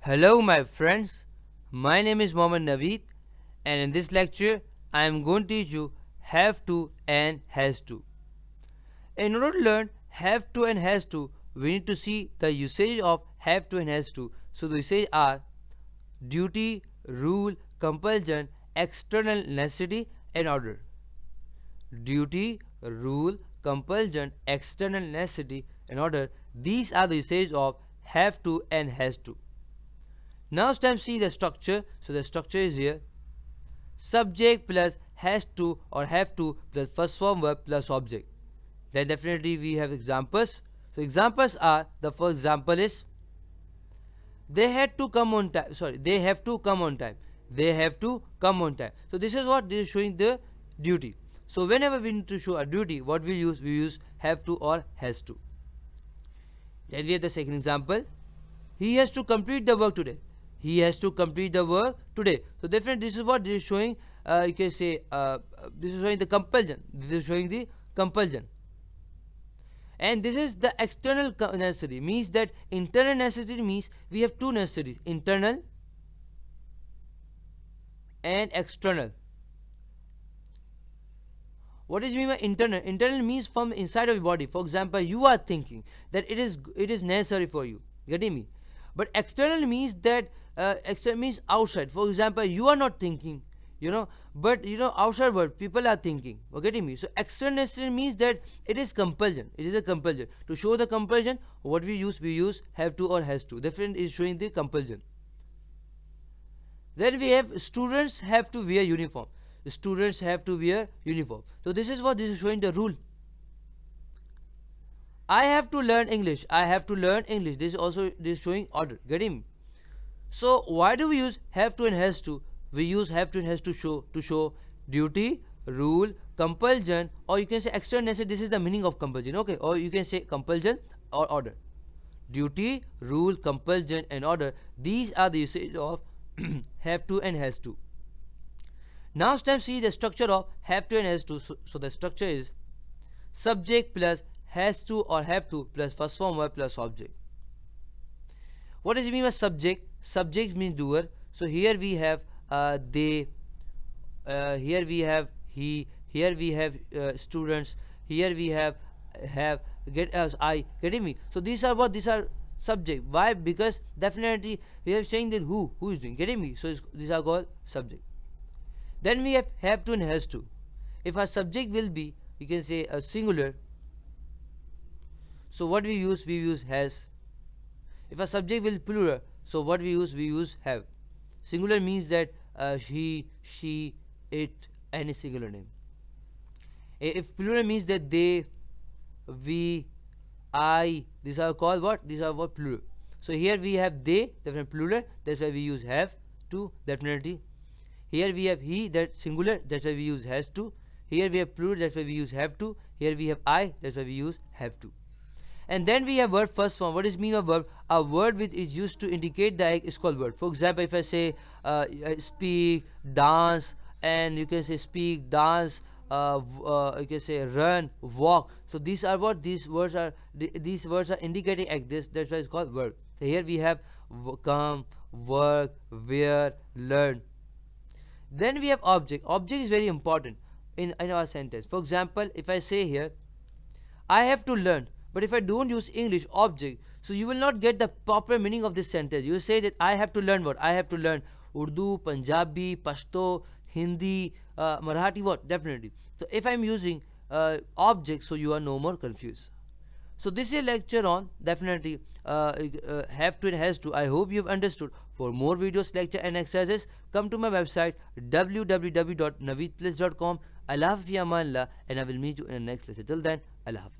Hello my friends, my name is Mohammed Naveed and in this lecture I am going to teach you have to and has to. In order to learn have to and has to, we need to see the usage of have to and has to. So the usage are duty, rule, compulsion, external necessity and order. Duty, rule, compulsion, external necessity and order. These are the usage of have to and has to. Now it's time to see the structure. So the structure is here. Subject plus has to or have to plus first form verb plus object. Then definitely we have examples. So examples are, the first example is they had to come on time. Sorry, they have to come on time. They have to come on time. So this is what this is showing the duty. So whenever we need to show a duty, what we use? We use have to or has to. Then we have the second example. He has to complete the work today. He has to complete the work today. So definitely this is what this is showing. You can say this is showing the compulsion. This is showing the compulsion. And this is the external necessity. Means that internal necessity means we have two necessities: internal and external. What is mean by internal? Internal means from inside of your body. For example, you are thinking that it is necessary for you. Getting me? But external means that external means outside. For example, you are not thinking, but outside world people are thinking. Getting me? So external necessity means that it is compulsion. It is a compulsion. To show the compulsion, what we use have to or has to. Different is showing the compulsion. Then we have students have to wear uniform. Students have to wear uniform. So this is what this is showing the rule. I have to learn English. I have to learn English. This is also this is showing order. Getting me? So why do we use have to and has to? We use have to and has to show duty, rule, compulsion, or you can say external necessity. This is the meaning of compulsion. Okay, or you can say compulsion or order. Duty, rule, compulsion, and order. These are the usage of have to and has to. Now it's time to see the structure of have to and has to. So the structure is subject plus has to or have to plus first form verb plus object. What does it mean by subject? Subject means doer. So here we have they, here we have he, here we have students, here we have get us I. Getting me? So these are what? These are subject. Why? Because definitely we are saying that who is doing. Getting me? So these are called subject. Then we have to and has to. If our subject will be, you can say a singular, so what we use has. If a subject will plural, so what we use have. Singular means that he, she, it, any singular name. If plural means that they, we, I, these are called what? These are what? Plural. So here we have they, definitely plural, that's why we use have to, definitely. Here we have he, that's singular, that's why we use has to. Here we have plural, that's why we use have to. Here we have I, that's why we use have to. And then we have word first form. What is mean of verb? A word which is used to indicate the act is called word. For example, if I say speak, dance, and you can say speak, dance, you can say run, walk. So these are what? These words are indicating act. That's why it's called word. So here we have come, work, wear, learn. Then we have object. Object is very important in our sentence. For example, if I say here, I have to learn, but if I don't use English object, so you will not get the proper meaning of this sentence. You say that I have to learn what? I have to learn Urdu, Punjabi, Pashto, Hindi, Marathi, what? Definitely. So if I'm using object, so you are no more confused. So this is a lecture on definitely have to and has to. I hope you've understood. For more videos, lecture and exercises, come to my website www.naveedplace.com. Allah Hafiz, and I will meet you in the next lesson. Till then, Allah Hafiz.